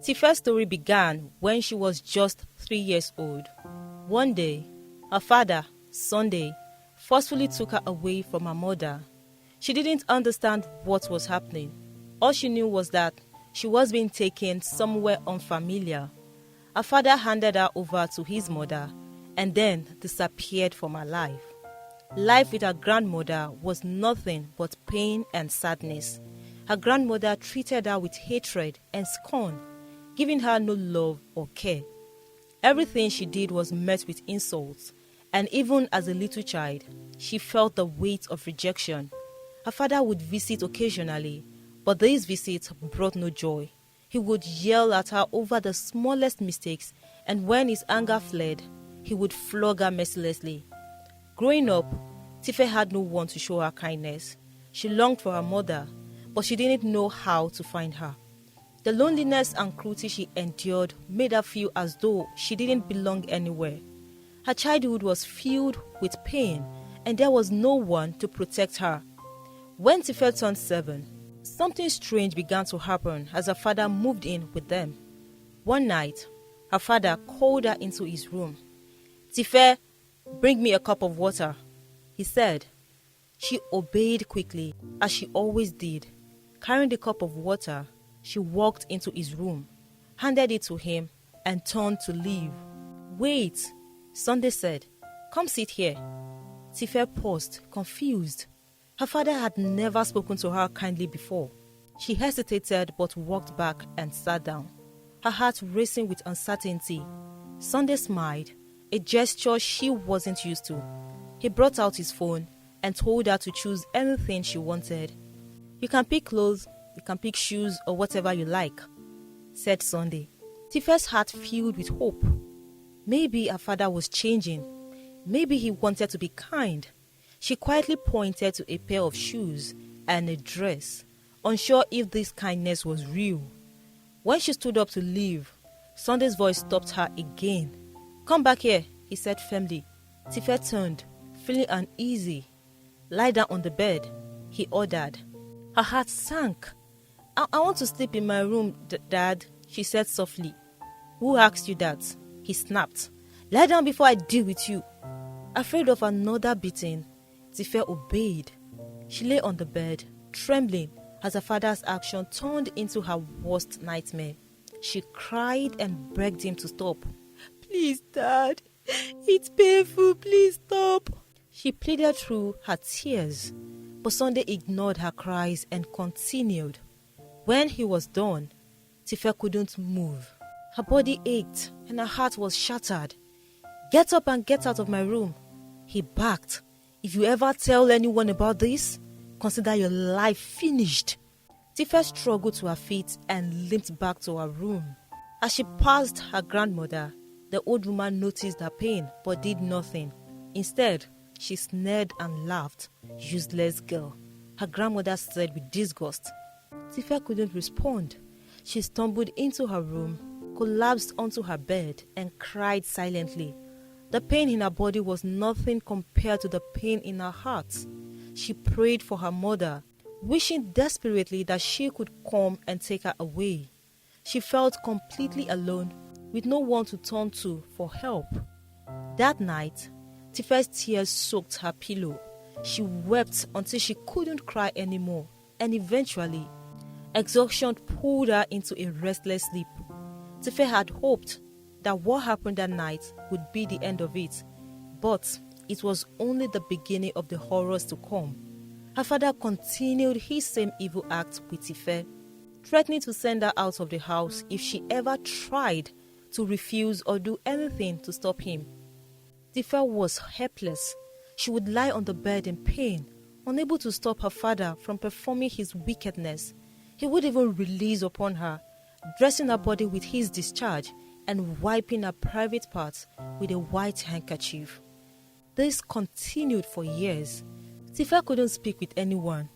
Tife's story began when she was just 3 years old. One day, her father, Sunday, forcefully took her away from her mother. She didn't understand what was happening. All she knew was that she was being taken somewhere unfamiliar. Her father handed her over to his mother and then disappeared from her life. Life with her grandmother was nothing but pain and sadness. Her grandmother treated her with hatred and scorn, giving her no love or care. Everything she did was met with insults, and even as a little child, she felt the weight of rejection. Her father would visit occasionally, but these visits brought no joy. He would yell at her over the smallest mistakes, and when his anger fled, he would flog her mercilessly. Growing up, Tife had no one to show her kindness. She longed for her mother, but she didn't know how to find her. The loneliness and cruelty she endured made her feel as though she didn't belong anywhere. Her childhood was filled with pain, and there was no one to protect her. When Tife turned 7, something strange began to happen as her father moved in with them. One night, her father called her into his room. "Tife, bring me a cup of water," he said. She obeyed quickly, as she always did. Carrying the cup of water, she walked into his room, handed it to him, and turned to leave. "Wait," Sunday said. "Come sit here." Tife paused, confused. Her father had never spoken to her kindly before. She hesitated but walked back and sat down, her heart racing with uncertainty. Sunday smiled, a gesture she wasn't used to. He brought out his phone and told her to choose anything she wanted. "You can pick clothes, you can pick shoes, or whatever you like," said Sunday. Tife's heart filled with hope. Maybe her father was changing. Maybe he wanted to be kind. She quietly pointed to a pair of shoes and a dress, unsure if this kindness was real. When she stood up to leave, Sunday's voice stopped her again. "Come back here," he said firmly. Tife turned, feeling uneasy. "Lie down on the bed," he ordered. Her heart sank. I want to sleep in my room, Dad," she said softly. "Who asked you that?" he snapped. "Lie down before I deal with you." Afraid of another beating, Tife obeyed. She lay on the bed, trembling as her father's action turned into her worst nightmare. She cried and begged him to stop. "Please, Dad, it's painful, please stop." She pleaded through her tears, but Sunday ignored her cries and continued. When he was done, Tife couldn't move. Her body ached and her heart was shattered. "Get up and get out of my room," he barked. "If you ever tell anyone about this, consider your life finished." Tife struggled to her feet and limped back to her room. As she passed her grandmother, the old woman noticed her pain but did nothing. Instead, she sneered and laughed. "Useless girl," her grandmother said with disgust. Tife couldn't respond. She stumbled into her room, collapsed onto her bed, and cried silently. The pain in her body was nothing compared to the pain in her heart. She prayed for her mother, wishing desperately that she could come and take her away. She felt completely alone, with no one to turn to for help. That night, Tife's tears soaked her pillow. She wept until she couldn't cry anymore, and eventually, exhaustion pulled her into a restless sleep. Tife had hoped that what happened that night would be the end of it, but it was only the beginning of the horrors to come. Her father continued his same evil act with Tife, threatening to send her out of the house if she ever tried to refuse or do anything to stop him. Tife was helpless. She would lie on the bed in pain, unable to stop her father from performing his wickedness. He would even release upon her, dressing her body with his discharge and wiping her private parts with a white handkerchief. This continued for years. Tife couldn't speak with anyone.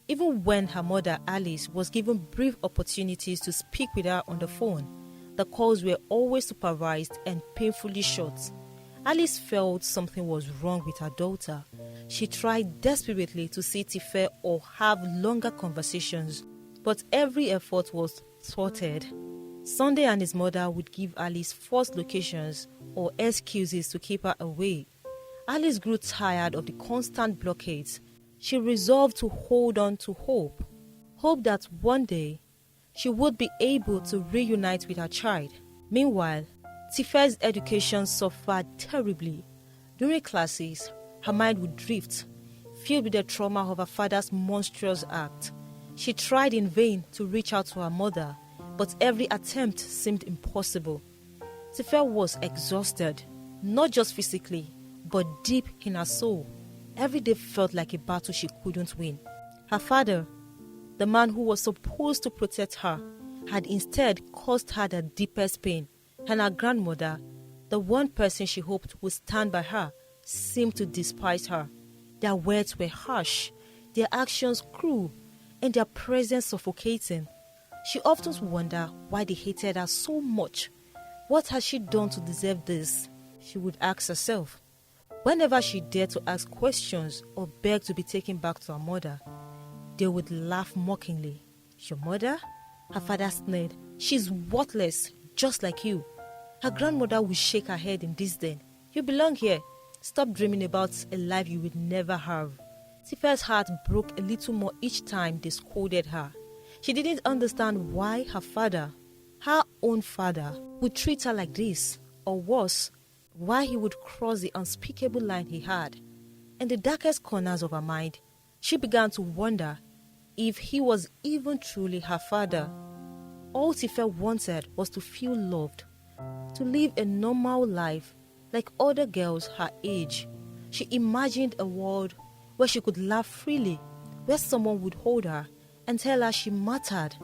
Even when her mother Alice was given brief opportunities to speak with her on the phone, the calls were always supervised and painfully short. Alice felt something was wrong with her daughter. She tried desperately to see Tife or have longer conversations, but every effort was thwarted. Sunday and his mother would give Alice false locations or excuses to keep her away. Alice grew tired of the constant blockades. She resolved to hold on to hope. Hope that one day she would be able to reunite with her child. Meanwhile, Tife's education suffered terribly. During classes, her mind would drift, filled with the trauma of her father's monstrous act. She tried in vain to reach out to her mother, but every attempt seemed impossible. Tife was exhausted, not just physically, but deep in her soul. Every day felt like a battle she couldn't win. Her father, the man who was supposed to protect her, had instead caused her the deepest pain, and her grandmother, the one person she hoped would stand by her, seemed to despise her. Their words were harsh, their actions cruel, and their presence suffocating. She often wondered why they hated her so much. What had she done to deserve this? She would ask herself. Whenever she dared to ask questions or beg to be taken back to her mother, they would laugh mockingly. Your mother? Her father sneered. She's worthless, just like you. Her grandmother would shake her head in disdain. You belong here. Stop dreaming about a life you would never have. Tife's heart broke a little more each time they scolded her. She didn't understand why her father, her own father, would treat her like this, or worse, why he would cross the unspeakable line he had. In the darkest corners of her mind, she began to wonder if he was even truly her father. All Tife wanted was to feel loved, to live a normal life like other girls her age. She imagined a world where she could laugh freely, where someone would hold her and tell her she mattered.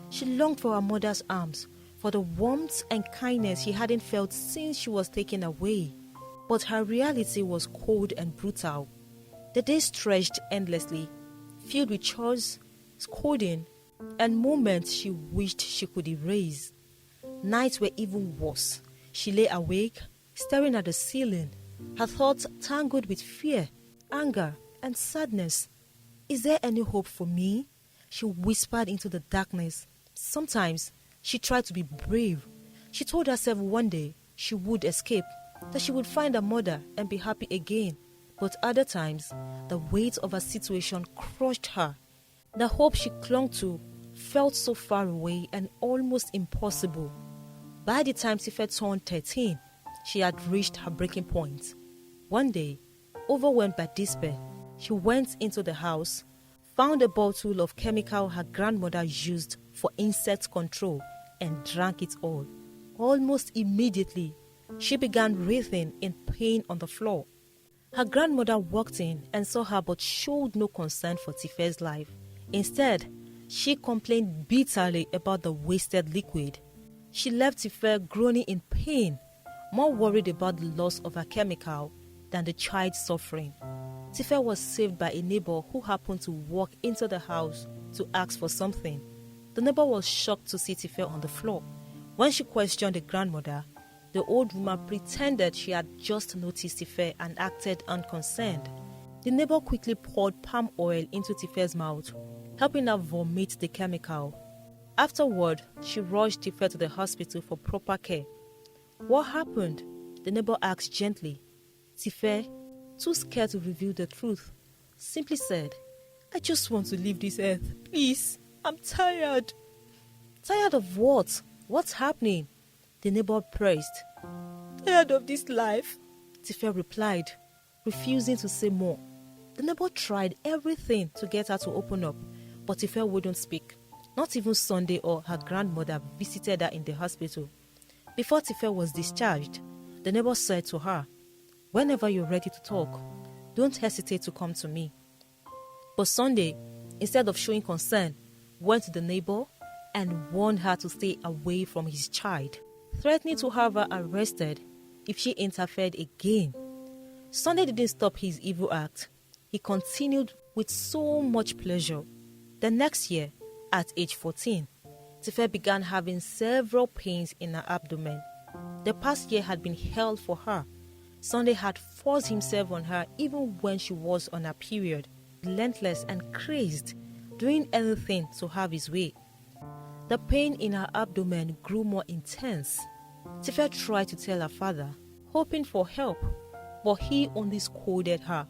She longed for her mother's arms, for the warmth and kindness she hadn't felt since she was taken away. But her reality was cold and brutal. The days stretched endlessly, filled with chores, scolding, and moments she wished she could erase. Nights were even worse. She lay awake, staring at the ceiling, her thoughts tangled with fear, anger, and sadness. Is there any hope for me? She whispered into the darkness. Sometimes she tried to be brave. She told herself one day she would escape, that she would find her mother and be happy again. But other times, the weight of her situation crushed her. The hope she clung to felt so far away and almost impossible. By the time Tife turned 13, she had reached her breaking point. One day, overwhelmed by despair, she went into the house, found a bottle of chemical her grandmother used for insect control, and drank it all. Almost immediately, she began writhing in pain on the floor. Her grandmother walked in and saw her but showed no concern for Tife's life. Instead, she complained bitterly about the wasted liquid. She left Tife groaning in pain, more worried about the loss of her chemical than the child's suffering. Tife was saved by a neighbor who happened to walk into the house to ask for something. The neighbor was shocked to see Tife on the floor. When she questioned the grandmother, the old woman pretended she had just noticed Tife and acted unconcerned. The neighbor quickly poured palm oil into Tife's mouth, helping her vomit the chemical. Afterward, she rushed Tife to the hospital for proper care. What happened? The neighbor asked gently. Tife, too scared to reveal the truth, simply said, I just want to leave this earth. Please, I'm tired. Tired of what? What's happening? The neighbor pressed. Tired of this life, Tife replied, refusing to say more. The neighbor tried everything to get her to open up, but Tife wouldn't speak. Not even Sunday or her grandmother visited her in the hospital. Before Tife was discharged, the neighbor said to her, whenever you're ready to talk, don't hesitate to come to me. But Sunday, instead of showing concern, went to the neighbor and warned her to stay away from his child, threatening to have her arrested if she interfered again. Sunday didn't stop his evil act. He continued with so much pleasure. The next year, at age 14, Tife began having several pains in her abdomen. The past year had been hell for her. Sunday had forced himself on her even when she was on her period, relentless and crazed, doing anything to have his way. The pain in her abdomen grew more intense. Tife tried to tell her father, hoping for help, but he only scolded her,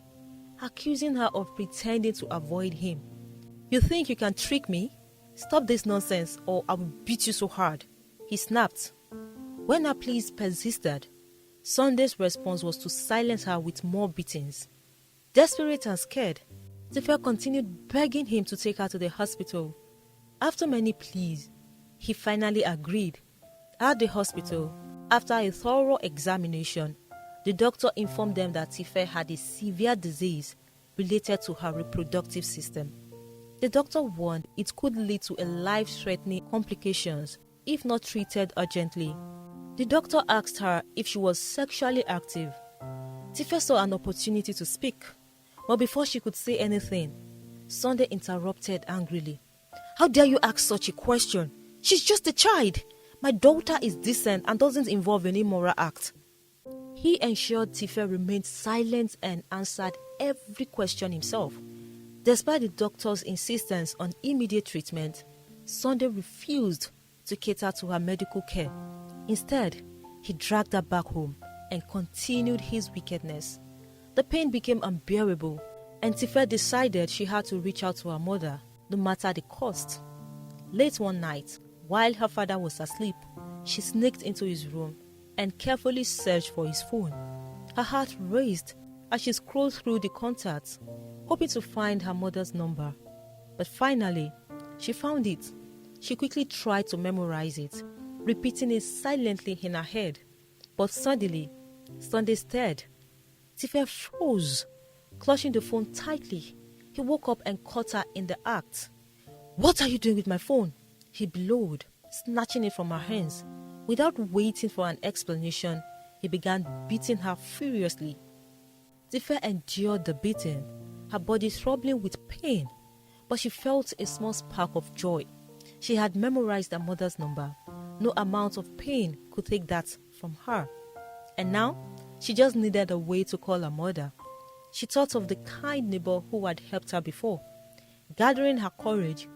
accusing her of pretending to avoid him. "You think you can trick me? Stop this nonsense or I will beat you so hard," he snapped. When her pleas persisted, Sunday's response was to silence her with more beatings. Desperate and scared, Tife continued begging him to take her to the hospital. After many pleas, he finally agreed. At the hospital, after a thorough examination, the doctor informed them that Tife had a severe disease related to her reproductive system. The doctor warned it could lead to a life-threatening complications if not treated urgently. The doctor asked her if she was sexually active. Tife saw an opportunity to speak, but before she could say anything, Sunday interrupted angrily. "How dare you ask such a question? She's just a child. My daughter is decent and doesn't involve any immoral act." He ensured Tife remained silent and answered every question himself. Despite the doctor's insistence on immediate treatment, Sunday refused to cater to her medical care. Instead, he dragged her back home and continued his wickedness. The pain became unbearable, and Tife decided she had to reach out to her mother, no matter the cost. Late one night, while her father was asleep, she sneaked into his room and carefully searched for his phone. Her heart raced as she scrolled through the contacts, hoping to find her mother's number. But finally, she found it. She quickly tried to memorize it, repeating it silently in her head. But suddenly, Sunday stared. Tife froze, clutching the phone tightly. He woke up and caught her in the act. "What are you doing with my phone?" he bellowed, snatching it from her hands. Without waiting for an explanation, he began beating her furiously. Tife endured the beating, her body throbbing with pain, but she felt a small spark of joy. She had memorized her mother's number. No amount of pain could take that from her. And now, she just needed a way to call her mother. She thought of the kind neighbor who had helped her before. Gathering her courage,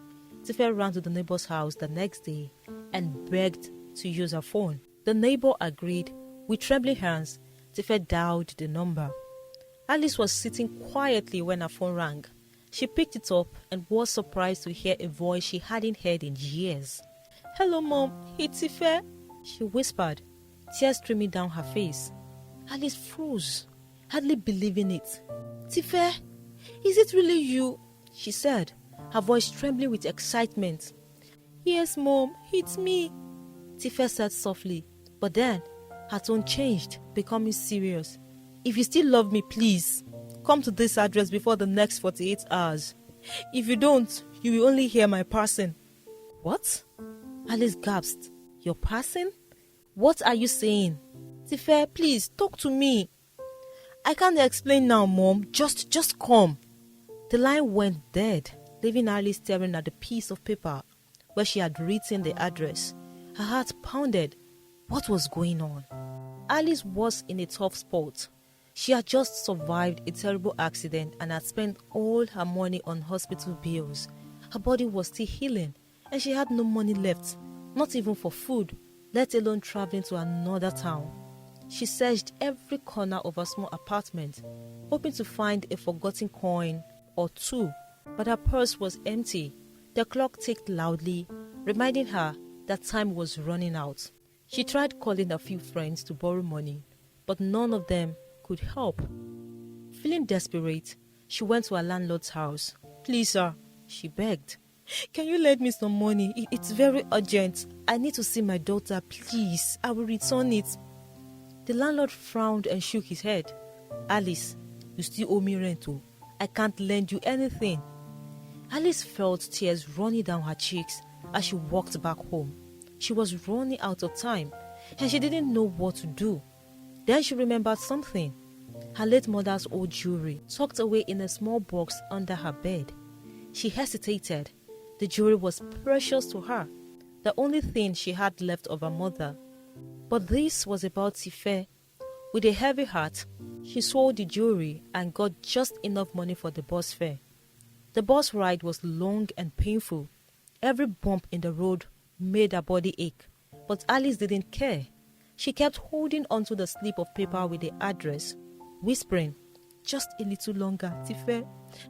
Tife ran to the neighbor's house the next day and begged to use her phone. The neighbor agreed. With trembling hands, Tife dialed the number. Alice was sitting quietly when her phone rang. She picked it up and was surprised to hear a voice she hadn't heard in years. "Hello, Mom, it's Tife," she whispered, tears streaming down her face. Alice froze, hardly believing it. "Tife, is it really you?" she said, her voice trembling with excitement. "Yes, Mom, it's me," Tife said softly, but then her tone changed, becoming serious. "If you still love me, please, come to this address before the next 48 hours. If you don't, you will only hear my passing." "What?" Alice gasped. "Your passing? What are you saying?" "Tife, please, talk to me." "I can't explain now, Mom. Just come." The line went dead, leaving Alice staring at the piece of paper where she had written the address. Her heart pounded. What was going on? Alice was in a tough spot. She had just survived a terrible accident and had spent all her money on hospital bills. Her body was still healing and she had no money left, not even for food, let alone traveling to another town. She searched every corner of her small apartment, hoping to find a forgotten coin or two, but her purse was empty. The clock ticked loudly, reminding her that time was running out. She tried calling a few friends to borrow money, but none of them could help. Feeling desperate, she went to her landlord's house. "Please, sir," she begged, "can you lend me some money? It's very urgent. I need to see my daughter, please. I will return it." The landlord frowned and shook his head. "Alice, you still owe me rent, oh. I can't lend you anything." Alice felt tears running down her cheeks as she walked back home. She was running out of time and she didn't know what to do. Then she remembered something. Her late mother's old jewelry tucked away in a small box under her bed. She hesitated. The jewelry was precious to her, the only thing she had left of her mother. But this was about Tife. With a heavy heart, she sold the jewelry and got just enough money for the bus fare. The bus ride was long and painful. Every bump in the road made her body ache, but Alice didn't care. She kept holding onto the slip of paper with the address, whispering, "Just a little longer, Tife.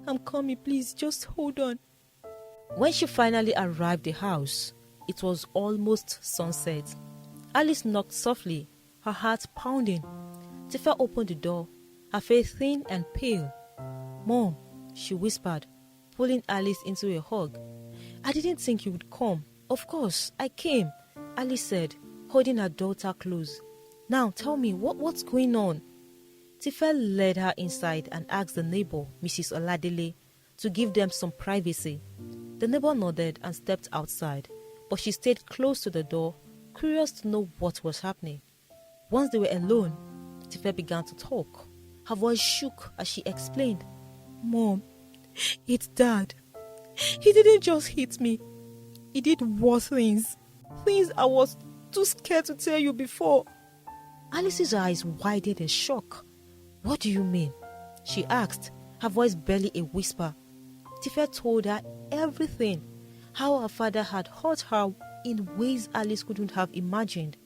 I'm coming, please, just hold on." When she finally arrived at the house, it was almost sunset. Alice knocked softly, her heart pounding. Tife opened the door, her face thin and pale. "Mom," she whispered, pulling Alice into a hug. "I didn't think you would come." "Of course, I came," Alice said, holding her daughter close. "Now tell me, what's going on?" Tife led her inside and asked the neighbor, Mrs. Oladele, to give them some privacy. The neighbor nodded and stepped outside, but she stayed close to the door, curious to know what was happening. Once they were alone, Tife began to talk. Her voice shook as she explained, "Mom, it's Dad. He didn't just hit me. He did worse things. Things I was too scared to tell you before." Alice's eyes widened in shock. "What do you mean?" she asked, her voice barely a whisper. Tife told her everything, how her father had hurt her in ways Alice couldn't have imagined.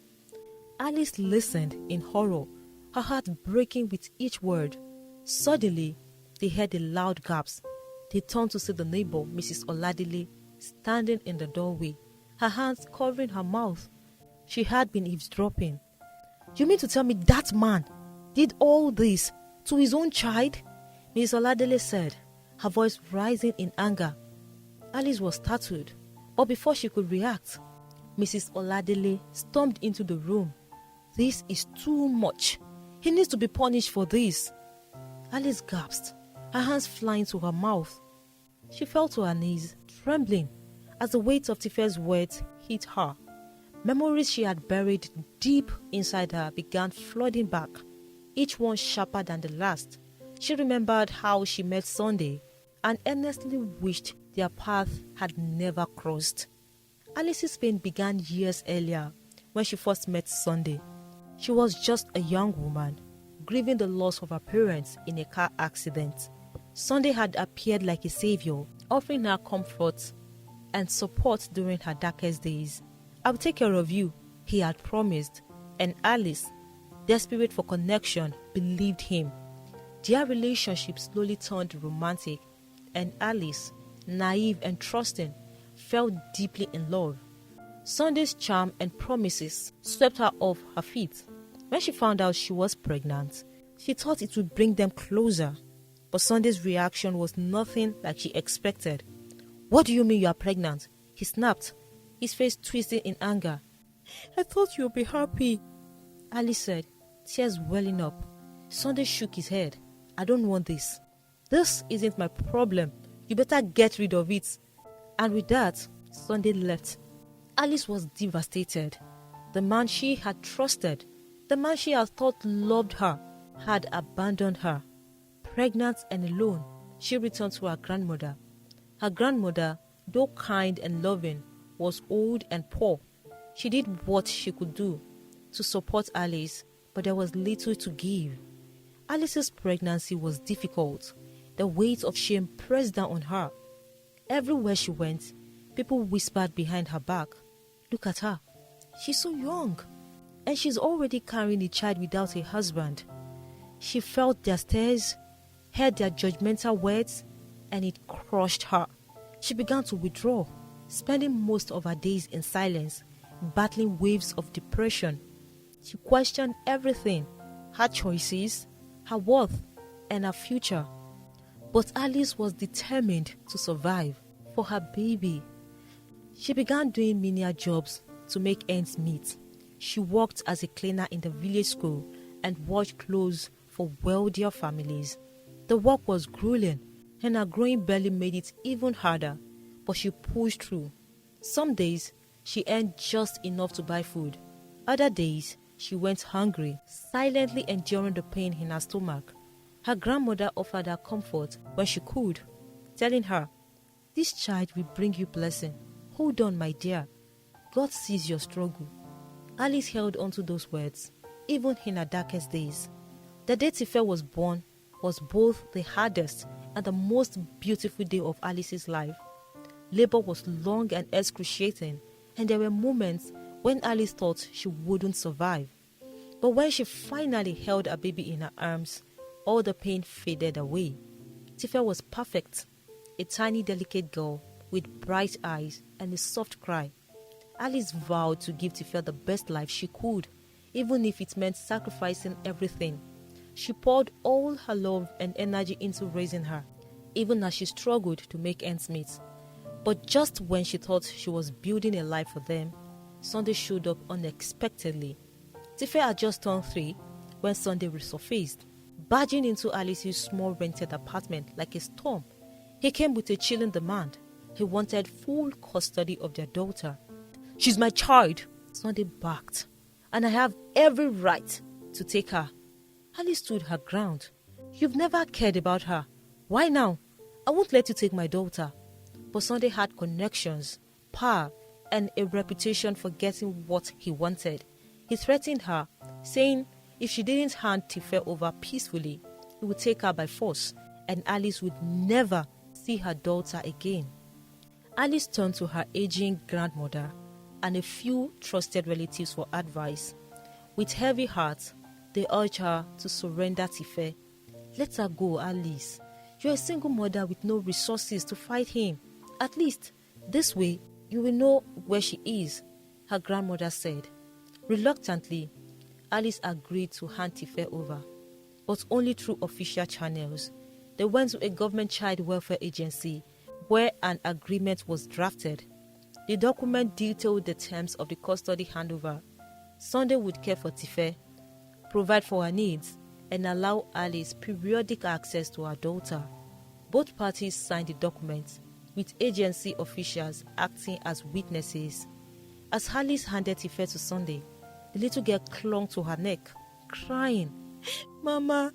Alice listened in horror, her heart breaking with each word. Suddenly, they heard a loud gasp. They turned to see the neighbor, Mrs. Oladele, standing in the doorway, her hands covering her mouth. She had been eavesdropping. "You mean to tell me that man did all this to his own child?" Mrs. Oladele said, her voice rising in anger. Alice was startled, but before she could react, Mrs. Oladele stormed into the room. "This is too much. He needs to be punished for this." Alice gasped, her hands flying to her mouth. She fell to her knees, trembling, as the weight of Tife's words hit her. Memories she had buried deep inside her began flooding back, each one sharper than the last. She remembered how she met Sunday and earnestly wished their path had never crossed. Alice's pain began years earlier when she first met Sunday. She was just a young woman, grieving the loss of her parents in a car accident. Sunday had appeared like a savior, offering her comfort and support during her darkest days. "I'll take care of you," he had promised, and Alice, desperate for connection, believed him. Their relationship slowly turned romantic, and Alice, naive and trusting, fell deeply in love. Sunday's charm and promises swept her off her feet. When she found out she was pregnant, she thought it would bring them closer. But Sunday's reaction was nothing like she expected. "What do you mean you are pregnant?" he snapped, his face twisted in anger. "I thought you would be happy," Alice said, tears welling up. Sunday shook his head. "I don't want this. This isn't my problem. You better get rid of it." And with that, Sunday left. Alice was devastated. The man she had trusted, the man she had thought loved her, had abandoned her. Pregnant and alone, she returned to her grandmother. Her grandmother, though kind and loving, was old and poor. She did what she could do to support Alice, but there was little to give. Alice's pregnancy was difficult. The weight of shame pressed down on her. Everywhere she went, people whispered behind her back, "Look at her. She's so young. And she's already carrying a child without a husband." She felt their stares, heard their judgmental words, and it crushed her. She began to withdraw, spending most of her days in silence, battling waves of depression. She questioned everything, her choices, her worth, and her future. But Alice was determined to survive for her baby. She began doing menial jobs to make ends meet. She worked as a cleaner in the village school and washed clothes for wealthier families. The work was grueling, and her growing belly made it even harder, but she pushed through. Some days, she earned just enough to buy food. Other days, she went hungry, silently enduring the pain in her stomach. Her grandmother offered her comfort when she could, telling her, "This child will bring you blessing. Hold on, my dear. God sees your struggle." Alice held on to those words, even in her darkest days. The day Tife was born was both the hardest and the most beautiful day of Alice's life. Labor was long and excruciating, and there were moments when Alice thought she wouldn't survive. But when she finally held her baby in her arms, all the pain faded away. Tife was perfect, a tiny delicate girl with bright eyes and a soft cry. Alice vowed to give Tife the best life she could, even if it meant sacrificing everything. She poured all her love and energy into raising her, even as she struggled to make ends meet. But just when she thought she was building a life for them, Sunday showed up unexpectedly. Tife had just turned 3 when Sunday resurfaced, barging into Alice's small rented apartment like a storm. He came with a chilling demand. He wanted full custody of their daughter. "She's my child," Sunday barked, "and I have every right to take her." Alice stood her ground. "You've never cared about her. Why now? I won't let you take my daughter." But Sunday had connections, power, and a reputation for getting what he wanted. He threatened her, saying if she didn't hand Tife over peacefully, he would take her by force, and Alice would never see her daughter again. Alice turned to her aging grandmother and a few trusted relatives for advice. With heavy hearts, they urged her to surrender Tife. "Let her go, Alice. You're a single mother with no resources to fight him. At least, this way, you will know where she is," her grandmother said. Reluctantly, Alice agreed to hand Tife over, but only through official channels. They went to a government child welfare agency where an agreement was drafted. The document detailed the terms of the custody handover. Sunday would care for Tife, provide for her needs, and allow Alice periodic access to her daughter. Both parties signed the document, with agency officials acting as witnesses. As Alice handed Tife to Sunday, the little girl clung to her neck, crying, "Mama,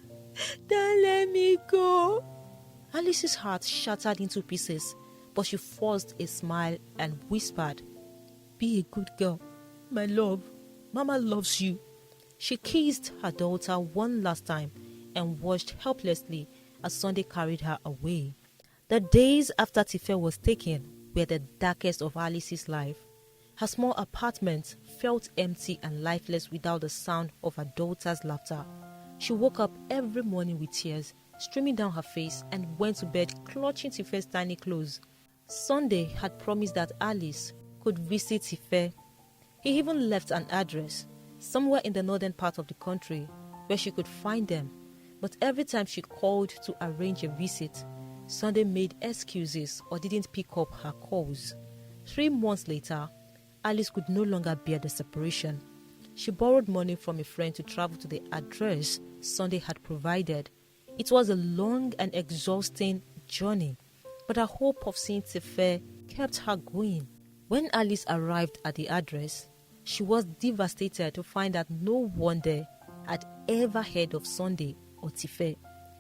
don't let me go." Alice's heart shattered into pieces, but she forced a smile and whispered, "Be a good girl, my love. Mama loves you." She kissed her daughter one last time and watched helplessly as Sunday carried her away. The days after Tife was taken were the darkest of Alice's life. Her small apartment felt empty and lifeless without the sound of her daughter's laughter. She woke up every morning with tears streaming down her face and went to bed clutching Tife's tiny clothes. Sunday had promised that Alice could visit Tife. He even left an address somewhere in the northern part of the country where she could find them. But every time she called to arrange a visit, Sunday made excuses or didn't pick up her calls. 3 months later, Alice could no longer bear the separation. She borrowed money from a friend to travel to the address Sunday had provided. It was a long and exhausting journey, but her hope of seeing Tife kept her going. When Alice arrived at the address, she was devastated to find that no one there had ever heard of Sunday or Tife.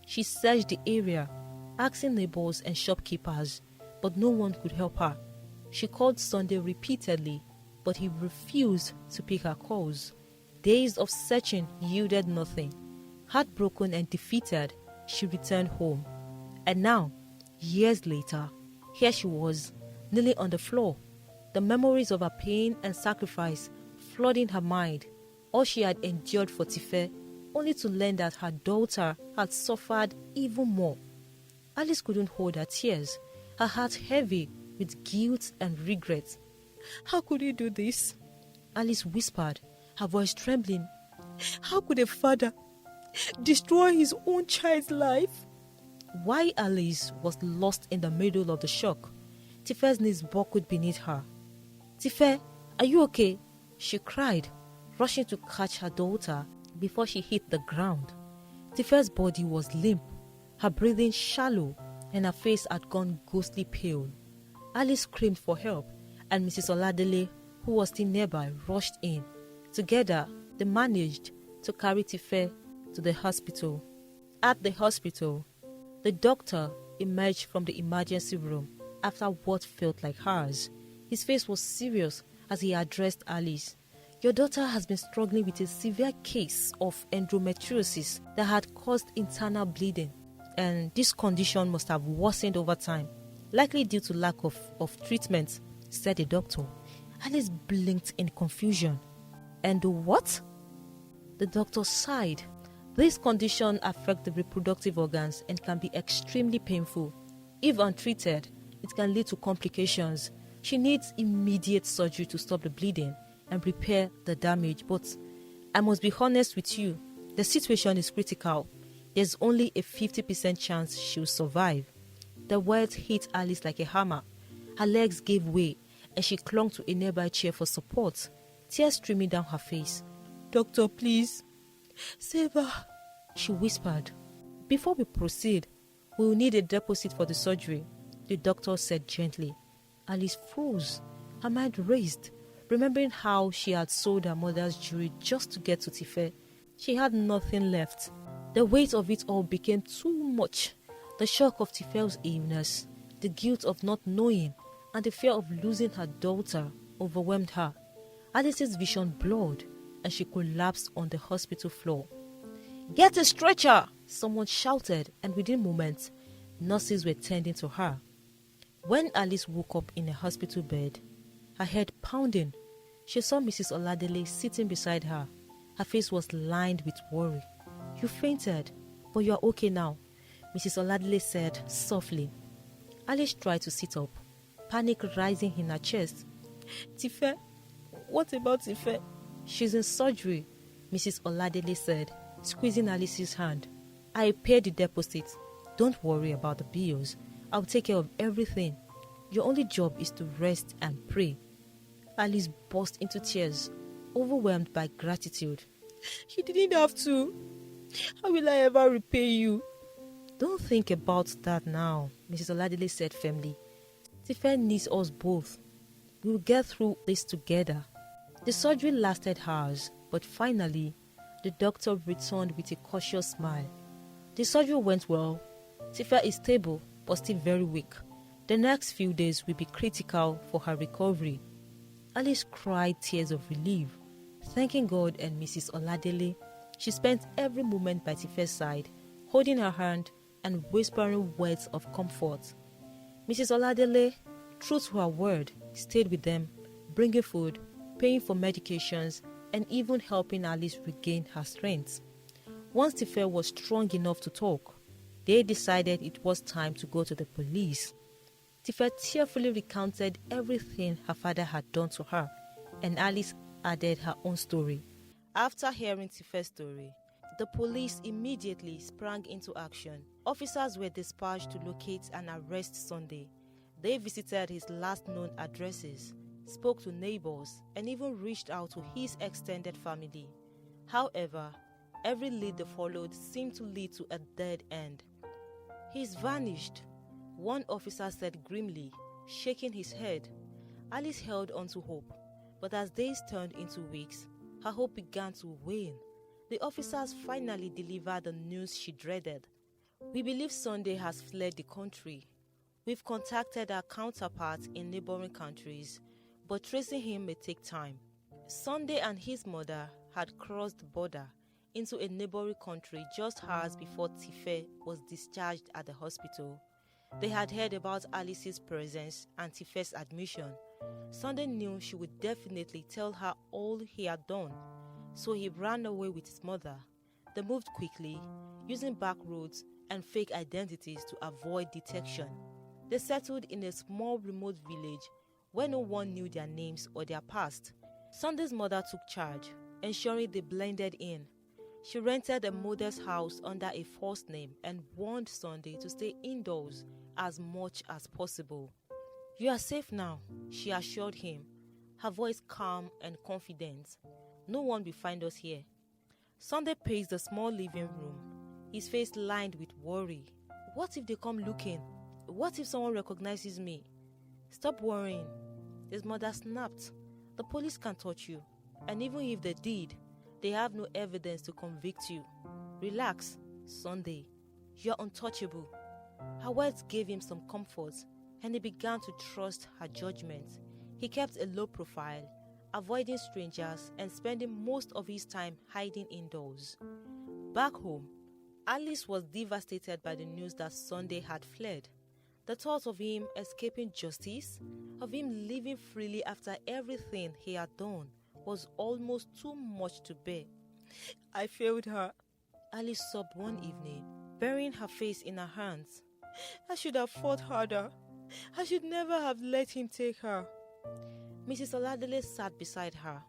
She searched the area, asking neighbors and shopkeepers, but no one could help her. She called Sunday repeatedly, but he refused to pick her calls. Days of searching yielded nothing. Heartbroken and defeated, she returned home. And now, years later, here she was, kneeling on the floor, the memories of her pain and sacrifice flooding her mind. All she had endured for Tife, only to learn that her daughter had suffered even more. Alice couldn't hold her tears, her heart heavy with guilt and regret. "How could he do this?" Alice whispered, her voice trembling. "How could a father destroy his own child's life?" Why Alice was lost in the middle of the shock. Tife's knees buckled beneath her. "Tife, are you okay?" she cried, rushing to catch her daughter before she hit the ground. Tife's body was limp, her breathing shallow, and her face had gone ghostly pale. Alice screamed for help, and Mrs. Oladele, who was still nearby, rushed in. Together, they managed to carry Tife to the hospital. At the hospital, the doctor emerged from the emergency room after what felt like hours. His face was serious as he addressed Alice. "Your daughter has been struggling with a severe case of endometriosis that had caused internal bleeding, and this condition must have worsened over time, likely due to lack of treatment," said the doctor. Alice blinked in confusion. And what? The doctor sighed. This condition affects the reproductive organs and can be extremely painful. If untreated, it can lead to complications. She needs immediate surgery to stop the bleeding and repair the damage. But I must be honest with you, the situation is critical. There's only a 50% chance she'll survive. The words hit Alice like a hammer. Her legs gave way and she clung to a nearby chair for support, tears streaming down her face. "Doctor, please, save her," she whispered. "Before we proceed, we will need a deposit for the surgery," the doctor said gently. Alice froze. Her mind raced, remembering how she had sold her mother's jewelry just to get to Tife. She had nothing left. The weight of it all became too much. The shock of Tife's illness, the guilt of not knowing, and the fear of losing her daughter overwhelmed her. Alice's vision blurred, and she collapsed on the hospital floor. "Get a stretcher!" someone shouted, and within moments, nurses were tending to her. When Alice woke up in a hospital bed, her head pounding, she saw Mrs. Oladele sitting beside her. Her face was lined with worry. "You fainted, but you are okay now," Mrs. Oladele said softly. Alice tried to sit up, panic rising in her chest. "Tife, what about Tife?" "She's in surgery," Mrs. Oladele said, squeezing Alice's hand. "I paid the deposit. Don't worry about the bills. I'll take care of everything. Your only job is to rest and pray." Alice burst into tears, overwhelmed by gratitude. "You didn't have to. How will I ever repay you?" "Don't think about that now," Mrs. Oladele said firmly. "Tife needs us both. We'll get through this together." The surgery lasted hours, but finally, the doctor returned with a cautious smile. "The surgery went well. Tife is stable, but still very weak. The next few days will be critical for her recovery." Alice cried tears of relief, thanking God and Mrs. Oladele. She spent every moment by Tife's side, holding her hand and whispering words of comfort. Mrs. Oladele, true to her word, stayed with them, bringing food, paying for medications, and even helping Alice regain her strength. Once Tife was strong enough to talk, they decided it was time to go to the police. Tife tearfully recounted everything her father had done to her, and Alice added her own story. After hearing Tife's story, the police immediately sprang into action. Officers were dispatched to locate and arrest Sunday. They visited his last known addresses, spoke to neighbors, and even reached out to his extended family. However, every lead they followed seemed to lead to a dead end. "He's vanished," one officer said grimly, shaking his head. Alice held on to hope, but as days turned into weeks, her hope began to wane. The officers finally delivered the news she dreaded. "We believe Sunday has fled the country. We've contacted our counterparts in neighboring countries, but tracing him may take time." Sunday and his mother had crossed the border into a neighboring country just hours before Tife was discharged at the hospital. They had heard about Alice's presence and Tife's admission. Sunday knew she would definitely tell her all he had done, so he ran away with his mother. They moved quickly, using back roads and fake identities to avoid detection. They settled in a small remote village where no one knew their names or their past. Sunday's mother took charge, ensuring they blended in. She rented a modest house under a false name and warned Sunday to stay indoors as much as possible. "You are safe now," she assured him, her voice calm and confident. "No one will find us here." Sunday paced the small living room, his face lined with worry. "What if they come looking? What if someone recognizes me?" "Stop worrying," his mother snapped. "The police can't touch you, and even if they did, they have no evidence to convict you. Relax, Sunday. You're untouchable." Her words gave him some comfort, and he began to trust her judgment. He kept a low profile, avoiding strangers and spending most of his time hiding indoors. Back home, Alice was devastated by the news that Sunday had fled. The thought of him escaping justice, of him living freely after everything he had done, was almost too much to bear. "I failed her," Alice sobbed one evening, burying her face in her hands. "I should have fought harder. I should never have let him take her." Mrs. Oladele sat beside her,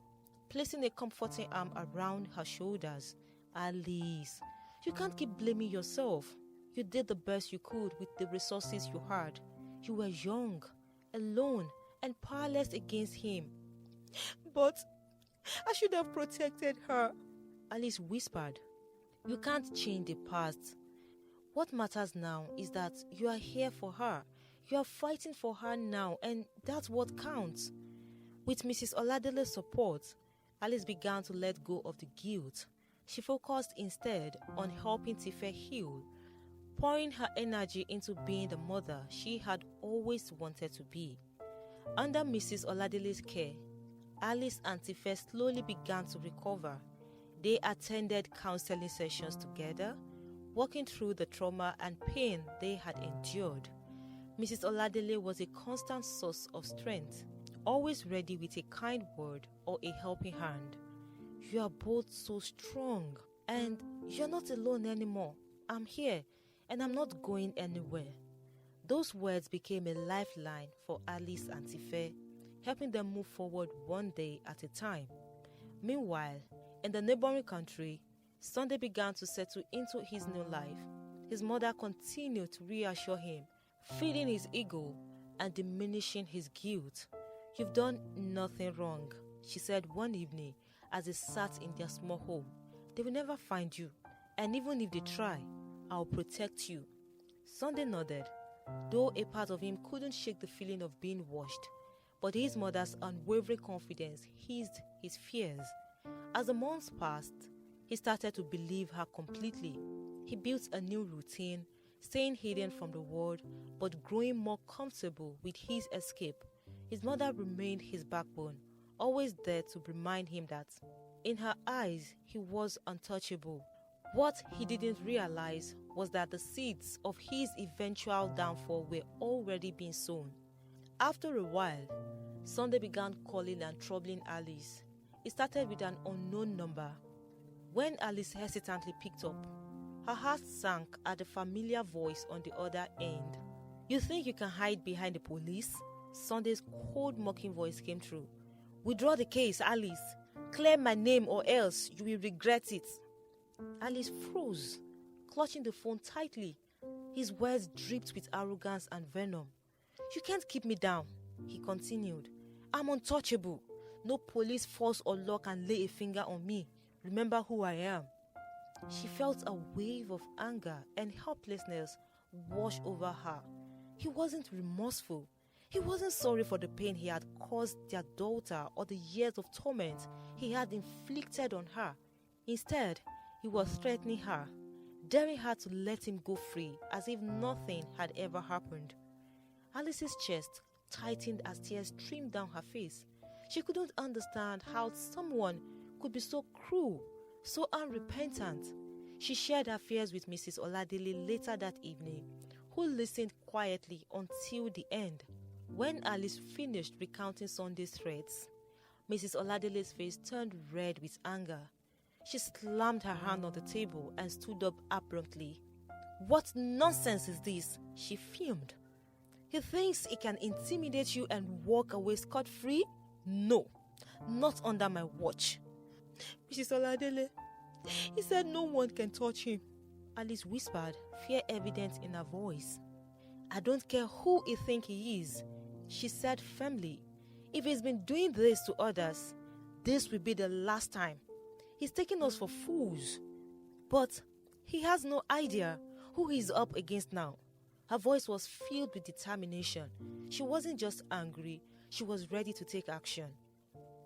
placing a comforting arm around her shoulders. "Alice, you can't keep blaming yourself. You did the best you could with the resources you had. You were young, alone, and powerless against him." "But I should have protected her," Alice whispered. "You can't change the past. What matters now is that you are here for her. You are fighting for her now, and that's what counts." With Mrs. Oladele's support, Alice began to let go of the guilt. She focused instead on helping Tife heal, pouring her energy into being the mother she had always wanted to be. Under Mrs. Oladele's care, Alice and Tife slowly began to recover. They attended counseling sessions together, working through the trauma and pain they had endured. Mrs. Oladele was a constant source of strength, always ready with a kind word or a helping hand. "You are both so strong, and you're not alone anymore. I'm here, and I'm not going anywhere." Those words became a lifeline for Alice and Tife, helping them move forward one day at a time. Meanwhile, in the neighboring country, Sunday began to settle into his new life. His mother continued to reassure him, feeding his ego and diminishing his guilt. "You've done nothing wrong," she said one evening as they sat in their small home. "They will never find you, and even if they try, I'll protect you." Sunday nodded, though a part of him couldn't shake the feeling of being watched. But his mother's unwavering confidence eased his fears. As the months passed, he started to believe her completely. He built a new routine, staying hidden from the world, but growing more comfortable with his escape. His mother remained his backbone, always there to remind him that, in her eyes, he was untouchable. What he didn't realize was that the seeds of his eventual downfall were already being sown. After a while, Sunday began calling and troubling Alice. It started with an unknown number. When Alice hesitantly picked up, her heart sank at the familiar voice on the other end. "You think you can hide behind the police?" Sunday's cold, mocking voice came through. "Withdraw the case, Alice. Clear my name or else you will regret it." Alice froze, clutching the phone tightly. His words dripped with arrogance and venom. "You can't keep me down," he continued. "I'm untouchable. No police force or law can lay a finger on me. Remember who I am." She felt a wave of anger and helplessness wash over her. He wasn't remorseful. He wasn't sorry for the pain he had caused their daughter or the years of torment he had inflicted on her. Instead, he was threatening her, daring her to let him go free as if nothing had ever happened. Alice's chest tightened as tears streamed down her face. She couldn't understand how someone could be so cruel, so unrepentant. She shared her fears with Mrs. Oladele later that evening, who listened quietly until the end. When Alice finished recounting Sunday's threats, Mrs. Oladele's face turned red with anger. She slammed her hand on the table and stood up abruptly. "What nonsense is this?" she fumed. "He thinks he can intimidate you and walk away scot-free? No, not under my watch." "Mrs. Oladele, he said no one can touch him," Alice whispered, fear evident in her voice. "I don't care who he thinks he is," she said firmly. "If he's been doing this to others, this will be the last time. He's taking us for fools. But he has no idea who he's up against now." Her voice was filled with determination. She wasn't just angry, she was ready to take action.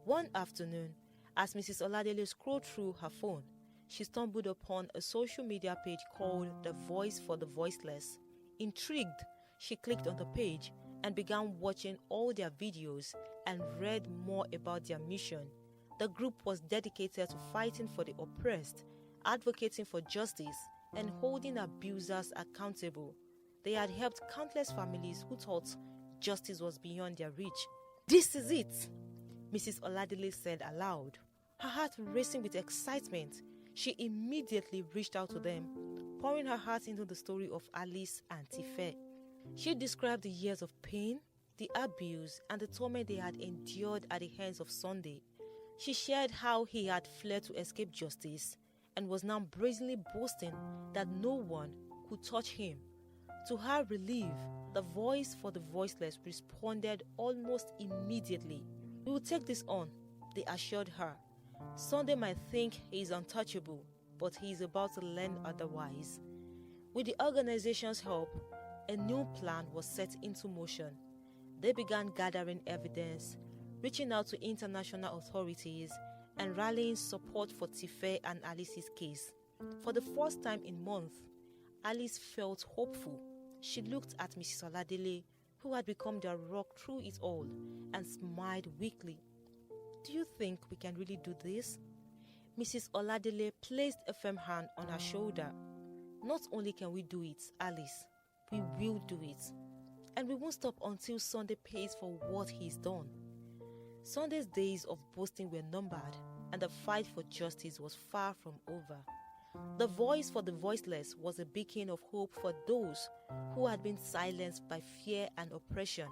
One afternoon, as Mrs. Oladele scrolled through her phone, she stumbled upon a social media page called The Voice for the Voiceless. Intrigued, she clicked on the page and began watching all their videos and read more about their mission. The group was dedicated to fighting for the oppressed, advocating for justice, and holding abusers accountable. They had helped countless families who thought justice was beyond their reach. "This is it," Mrs. Oladile said aloud. Her heart racing with excitement, she immediately reached out to them, pouring her heart into the story of Alice and Tife. She described the years of pain, the abuse, and the torment they had endured at the hands of Sunday. She shared how he had fled to escape justice and was now brazenly boasting that no one could touch him. To her relief, the voice for the voiceless responded almost immediately. "We will take this on," they assured her. "Sunday might think he is untouchable, but he is about to learn otherwise." With the organization's help, a new plan was set into motion. They began gathering evidence, reaching out to international authorities, and rallying support for Tife and Alice's case. For the first time in months, Alice felt hopeful. She looked at Mrs. Oladile, who had become their rock through it all, and smiled weakly. "Do you think we can really do this?" Mrs. Oladile placed a firm hand on her shoulder. "Not only can we do it, Alice, we will do it. And we won't stop until Sunday pays for what he's done." Sunday's days of boasting were numbered, and the fight for justice was far from over. The voice for the voiceless was a beacon of hope for those who had been silenced by fear and oppression.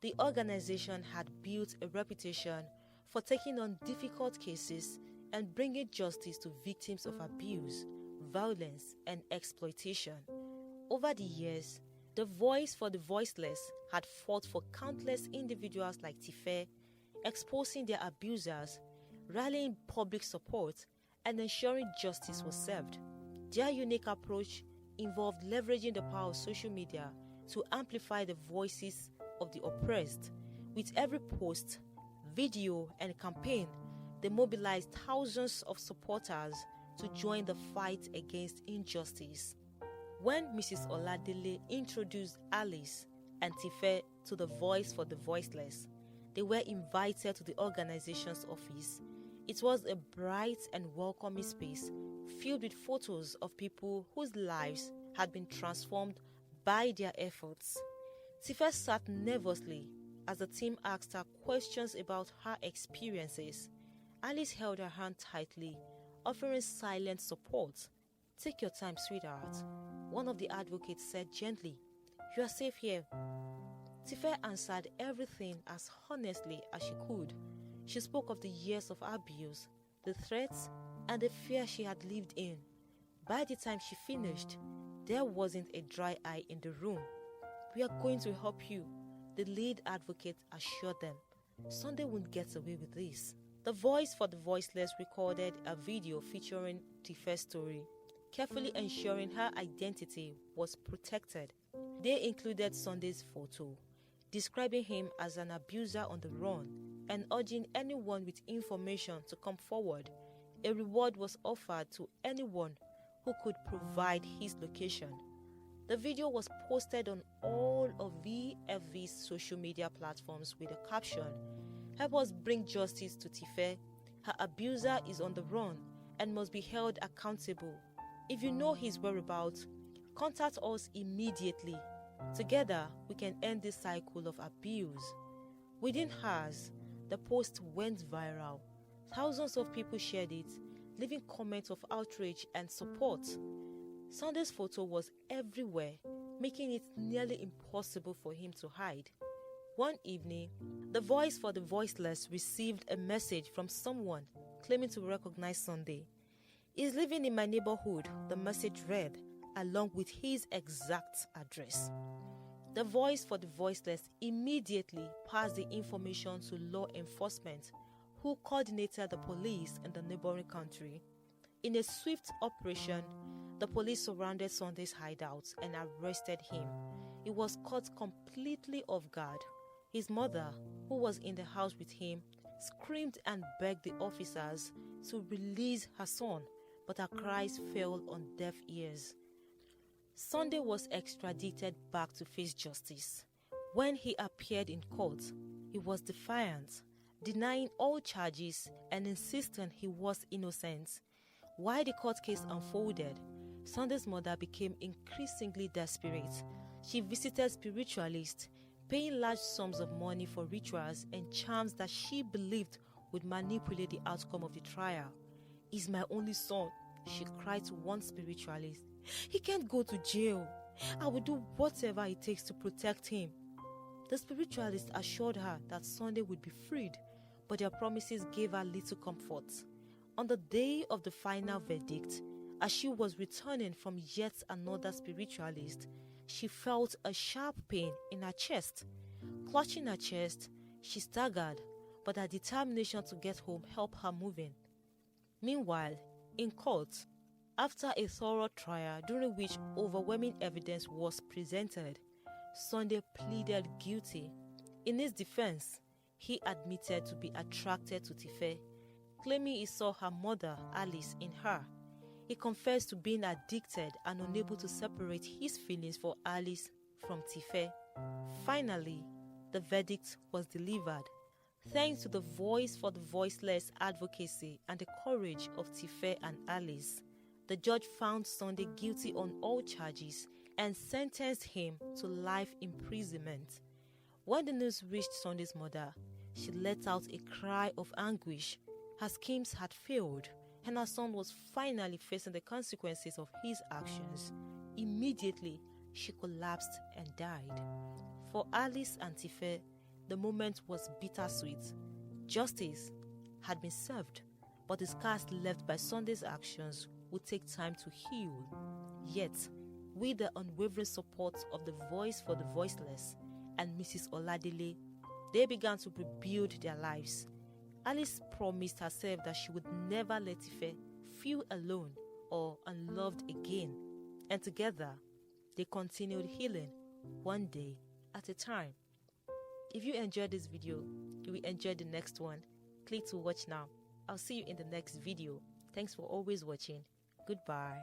The organization had built a reputation for taking on difficult cases and bringing justice to victims of abuse, violence, and exploitation. Over the years, the voice for the voiceless had fought for countless individuals like Tife, exposing their abusers, rallying public support, and ensuring justice was served. Their unique approach involved leveraging the power of social media to amplify the voices of the oppressed. With every post, video, and campaign, they mobilized thousands of supporters to join the fight against injustice. When Mrs. Oladile introduced Alice and Tife to the voice for the voiceless, they were invited to the organization's office. It was a bright and welcoming space filled with photos of people whose lives had been transformed by their efforts. Tife sat nervously as the team asked her questions about her experiences. Alice held her hand tightly, offering silent support. "Take your time, sweetheart," one of the advocates said gently. "You are safe here." Tife answered everything as honestly as she could. She spoke of the years of abuse, the threats, and the fear she had lived in. By the time she finished, there wasn't a dry eye in the room. "We are going to help you," the lead advocate assured them. "Sunday won't get away with this." The voice for the voiceless recorded a video featuring Tife's story, carefully ensuring her identity was protected. They included Sunday's photo, describing him as an abuser on the run, and urging anyone with information to come forward. A reward was offered to anyone who could provide his location. The video was posted on all of VFV's social media platforms with a caption, "Help us bring justice to Tife. Her abuser is on the run and must be held accountable. If you know his whereabouts, contact us immediately. Together, we can end this cycle of abuse." Within hours, the post went viral. Thousands of people shared it, leaving comments of outrage and support. Sunday's photo was everywhere, making it nearly impossible for him to hide. One evening, the voice for the voiceless received a message from someone claiming to recognize Sunday. "He's living in my neighborhood," the message read, along with his exact address. The voice for the voiceless immediately passed the information to law enforcement, who coordinated the police in the neighboring country. In a swift operation, the police surrounded Sunday's hideout and arrested him. He was caught completely off guard. His mother, who was in the house with him, screamed and begged the officers to release her son, but her cries fell on deaf ears. Sunday was extradited back to face justice. When he appeared in court, he was defiant, denying all charges and insisting he was innocent. While the court case unfolded, Sunday's mother became increasingly desperate, She visited spiritualists, paying large sums of money for rituals and charms that she believed would manipulate the outcome of the trial. "He's my only son," she cried to one spiritualist. "He can't go to jail. I will do whatever it takes to protect him." The spiritualist assured her that Sunday would be freed, but their promises gave her little comfort. On the day of the final verdict, as she was returning from yet another spiritualist, she felt a sharp pain in her chest. Clutching her chest, she staggered, but her determination to get home helped her moving. Meanwhile, in court, after a thorough trial during which overwhelming evidence was presented, Sunday pleaded guilty. In his defense, he admitted to be attracted to Tife, claiming he saw her mother, Alice, in her. He confessed to being addicted and unable to separate his feelings for Alice from Tife. Finally, the verdict was delivered. Thanks to the Voice for the Voiceless advocacy and the courage of Tife and Alice, the judge found Sunday guilty on all charges and sentenced him to life imprisonment. When the news reached Sunday's mother, she let out a cry of anguish. Her schemes had failed, and her son was finally facing the consequences of his actions. Immediately, she collapsed and died. For Alice and Tife, the moment was bittersweet. Justice had been served, but the scars left by Sunday's actions would take time to heal. Yet, with the unwavering support of the Voice for the Voiceless and Mrs. Oladele, they began to rebuild their lives. Alice promised herself that she would never let Tife feel alone or unloved again, and together they continued healing one day at a time. If you enjoyed this video, you will enjoy the next one. Click to watch now. I'll see you in the next video. Thanks for always watching. Goodbye.